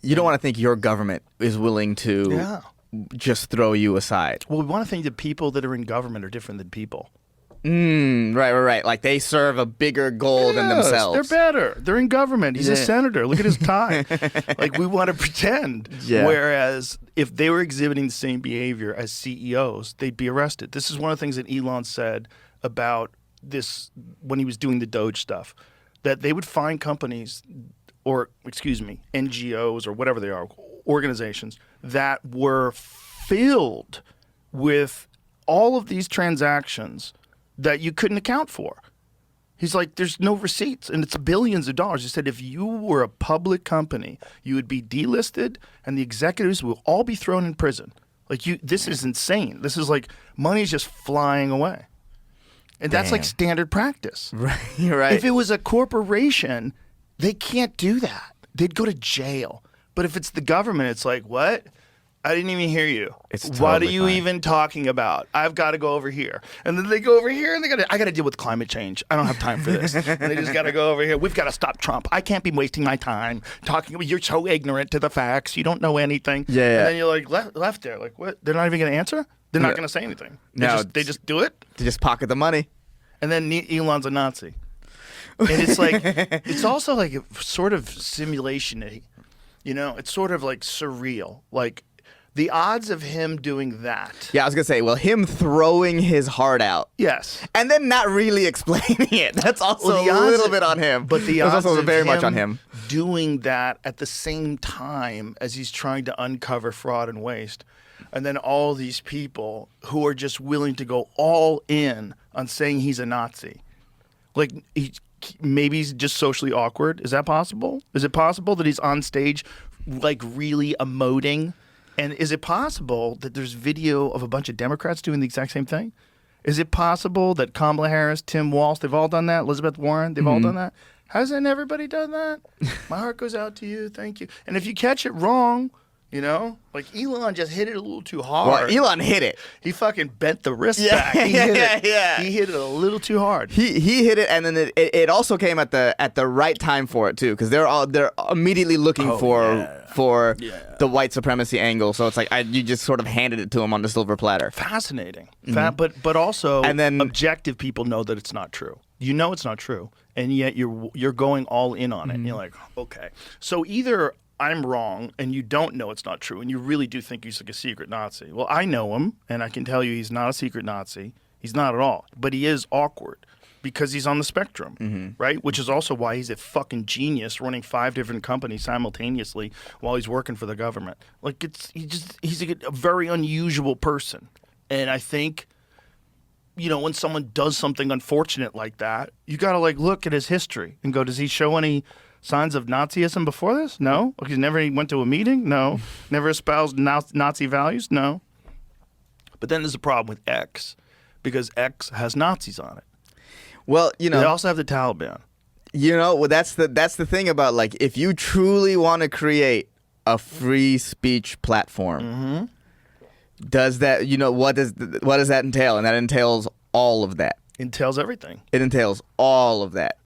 You don't want to think your government is willing to just throw you aside. Well, we want to think that people that are in government are different than people. Right. Like they serve a bigger goal than themselves. They're better. They're in government. He's a senator. Look at his tie. Like we want to pretend. Yeah. Whereas if they were exhibiting the same behavior as CEOs, they'd be arrested. This is one of the things that Elon said about this when he was doing the Doge stuff, that they would find companies or, NGOs or whatever they are, organizations that were filled with all of these transactions that you couldn't account for. He's like, there's no receipts, and it's billions of dollars. He said if you were a public company, you would be delisted, and the executives will all be thrown in prison. Like this is insane. This is like money's just flying away. And that's like standard practice. Right, you're right. If it was a corporation, they can't do that. They'd go to jail. But if it's the government, it's like, what? I didn't even hear you. What are you even talking about? I've got to go over here. And then they go over here and I got to deal with climate change. I don't have time for this. And they just got to go over here. We've got to stop Trump. I can't be wasting my time talking about, you're so ignorant to the facts. You don't know anything. Yeah. And then you're like left there. Like, what? They're not even going to answer? They're not going to say anything. They just do it? They just pocket the money. And then Elon's a Nazi. And it's like, it's also like a sort of simulation-y. You know, it's sort of like surreal. Like, the odds of him doing that. Yeah, I was going to say, well, him throwing his heart out. Yes. And then not really explaining it. That's also a little bit on him. But the odds also of very him much on him doing that at the same time as he's trying to uncover fraud and waste. And then all these people who are just willing to go all in on saying he's a Nazi. Like, maybe he's just socially awkward. Is that possible? Is it possible that he's on stage, like, really emoting? And is it possible that there's video of a bunch of Democrats doing the exact same thing? Is it possible that Kamala Harris, Tim Walz, they've all done that? Elizabeth Warren, they've all done that? Hasn't everybody done that? My heart goes out to you. Thank you. And if you catch it wrong, you know, like Elon just hit it a little too hard. Well, Elon hit it. He fucking bent the wrist back. He hit it. He hit it a little too hard. He hit it, and then it also came at the right time for it too, because they're immediately looking for the white supremacy angle. So it's like you just sort of handed it to him on the silver platter. Fascinating, but also, and then objective people know that it's not true. You know it's not true, and yet you're going all in on it. And you're like, okay, so either I'm wrong and you don't know it's not true and you really do think he's like a secret Nazi. Well, I know him and I can tell you he's not a secret Nazi. He's not at all. But he is awkward because he's on the spectrum, right? Which is also why he's a fucking genius running 5 different companies simultaneously while he's working for the government. Like he's a very unusual person. And I think, you know, when someone does something unfortunate like that, you got to like look at his history and go, does he show any signs of Nazism before this? No. He never went to a meeting? No. Never espoused Nazi values? No. But then there's a problem with X because X has Nazis on it. Well, you know, they also have the Taliban. You know, well, that's the thing about, like, if you truly want to create a free speech platform, does that, you know, what does that entail? And that entails all of that. Entails everything. It entails all of that.